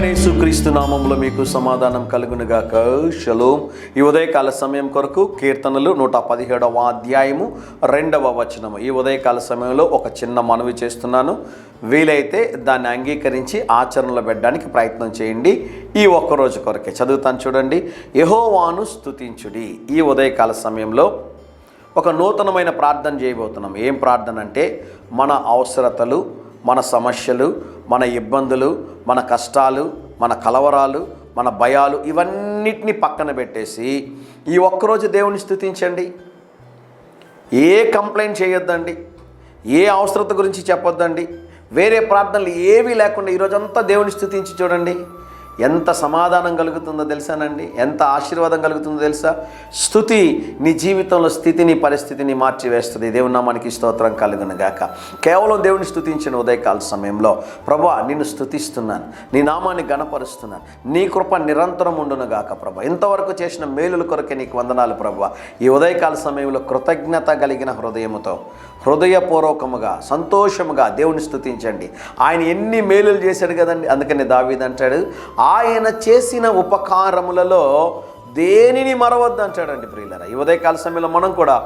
ప్రభువైన యేసుక్రీస్తు నామములో మీకు సమాధానం కలుగునుగాక. షలోమ్. ఈ ఉదయకాల సమయం కొరకు కీర్తనలు 117వ అధ్యాయము 2వ వచనము. ఈ ఉదయకాల సమయంలో ఒక చిన్న మనవి చేస్తున్నాను. వీలైతే దాన్ని అంగీకరించి ఆచరణలో పెట్టడానికి ప్రయత్నం చేయండి. ఈ ఒక్కరోజు కొరకే చదువుతాను, చూడండి. యెహోవాను స్తుతించుడి. ఈ ఉదయకాల సమయంలో ఒక నూతనమైన ప్రార్థన చేయబోతున్నాం. ఏం ప్రార్థన అంటే, మన అవసరతలు, మన సమస్యలు, మన ఇబ్బందులు, మన కష్టాలు, మన కలవరాలు, మన భయాలు ఇవన్నిటినీ పక్కన పెట్టేసి ఈ ఒక్కరోజు దేవుని స్తుతించండి. ఏ కంప్లైంట్ చేయొద్దండి, ఏ అవసరత గురించి చెప్పొద్దండి, వేరే ప్రార్థనలు ఏవీ లేకుండా ఈరోజంతా దేవుని స్తుతించి చూడండి. ఎంత సమాధానం కలుగుతుందో తెలుసానండి, ఎంత ఆశీర్వాదం కలుగుతుందో తెలుసా. స్తుతి నీ జీవితంలో స్థితిని, పరిస్థితిని మార్చివేస్తుంది. దేవుని నామానికి స్తోత్రం కలుగును గాక. కేవలం దేవుని స్తుతించిన ఉదయకాల సమయంలో, ప్రభువా నిన్ను స్తుతిస్తున్నాను, నీ నామాన్ని గణపరుస్తున్నాను, నీ కృప నిరంతరం ఉండును గాక ప్రభువా. ఇంతవరకు చేసిన మేలుల కొరకే నీకు వందనాలు ప్రభువా. ఈ ఉదయకాల సమయంలో కృతజ్ఞత కలిగిన హృదయముతో, హృదయపూర్వకముగా, సంతోషముగా దేవుని స్తుతించండి. ఆయన ఎన్ని మేలులు చేశాడు కదండి. అందుకని దావీదు అంటాడు, ఆయన చేసిన ఉపకారములలో దేనిని మరవద్దు అంటాడండి. ప్రియులారా, ఈ ఉదయకాల సమయంలో మనం కూడా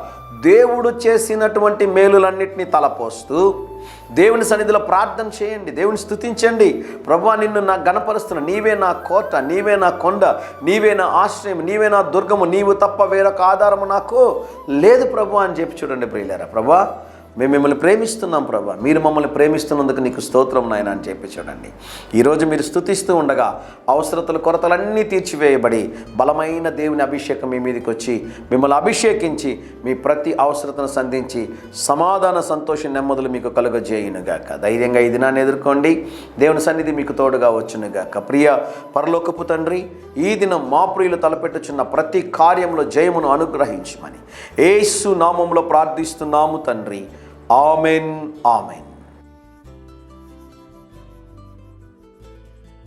దేవుడు చేసినటువంటి మేలులన్నింటినీ తలపోస్తూ దేవుని సన్నిధిలో ప్రార్థన చేయండి, దేవుని స్తుతించండి. ప్రభువా నిన్ను నాకు గణపరుస్తున్నా, నీవే నా కోట, నీవే నా కొండ, నీవే నా ఆశ్రయం, నీవే నా దుర్గము, నీవు తప్ప వేరొక ఆధారము నాకు లేదు ప్రభువా అని చెప్పి చూడండి. ప్రియులారా, ప్రభువా మేము మిమ్మల్ని ప్రేమిస్తున్నాం ప్రభా, మీరు మమ్మల్ని ప్రేమిస్తున్నందుకు నీకు స్తోత్రం నాయన అని చెప్పి చూడండి. ఈరోజు మీరు స్తుతిస్తూ ఉండగా అవసరతలు, కొరతలన్నీ తీర్చివేయబడి బలమైన దేవుని అభిషేకం మీ మీదకి వచ్చి మిమ్మల్ని అభిషేకించి మీ ప్రతి అవసరతను సంధించి సమాధాన, సంతోషం, నెమ్మదులు మీకు కలుగజేయునుగాక. ధైర్యంగా ఈ దినాన్ని ఎదుర్కోండి. దేవుని సన్నిధి మీకు తోడుగా వచ్చునుగాక. ప్రియ పరలోకపు తండ్రి, ఈ దినం మా ప్రియులు తలపెట్టుచున్న ప్రతి కార్యంలో జయమును అనుగ్రహించమని యేసు నామములో ప్రార్థిస్తున్నాము తండ్రి. Amen, amen.